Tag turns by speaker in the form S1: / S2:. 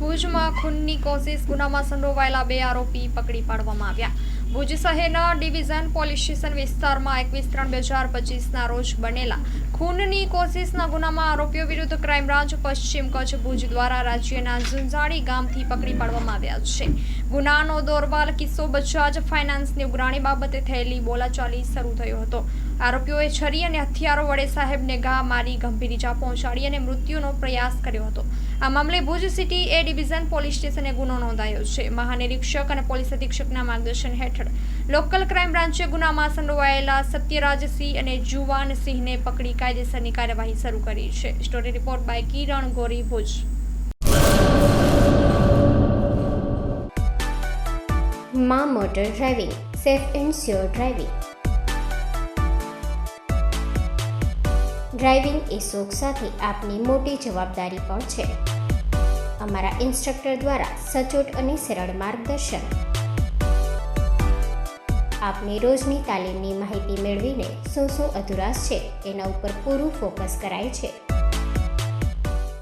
S1: ભુજમાં ખૂનની કોશિશ ગુનામાં સંડોવાયેલા 2 આરોપી પકડી પાડવામાં આવ્યા. ભુજ શહેરના ડિવિઝન પોલીસ સ્ટેશન વિસ્તારમાં 21/3/2025ના રોજ બનેલા ખૂનની કોશિશના ગુનામાં આરોપીઓ વિરુદ્ધ ક્રાઇમ બ્રાન્ચ પશ્ચિમ કચ્છ ભુજ દ્વારા રાજ્યના ઝુંઝાડી ગામથી પકડી પાડવામાં આવ્યા છે. ગુનાનો દોરબાલ કિસ્સો બજાજ ફાઇનાન્સની ઉઘરાણી બાબતે થયેલી બોલાચાલી શરૂ થયો હતો. આરોપીઓએ છરી અને હથિયારો વડે સાહેબને ઘા મારી ગંભીર ઇજા પહોંચાડી અને મૃત્યુનો પ્રયાસ કર્યો હતો. આ મામલે ભુજ સિટી એ ડિવિઝન પોલીસ સ્ટેશને ગુનો નોંધાયો છે. મહાનિરીક્ષક અને પોલીસ અધિક્ષકના માર્ગદર્શન હેઠળ લોકલ ક્રાઇમ બ્રાન્ચે ગુનામાં સંડોવાયેલા સત્યરાજસિંહ અને જુવાનસિંહને પકડી કાયદેસરની કાર્યવાહી શરૂ કરી છે. સ્ટોરી રિપોર્ટ બાય કિરણ ગોરી, ભુજ.
S2: માં motor driving, safe and sure driving. Driving એ શોખ સાથે આપની મોટી જવાબદારી પણ છે. અમારા ઇન્સ્ટ્રક્ટર દ્વારા સચોટ અને સરળ માર્ગદર્શન. આપની રોજની તાલીમની માહિતી મેળવીને શું અધુરાશ છે તેના ઉપર પૂરું ફોકસ કરાય છે.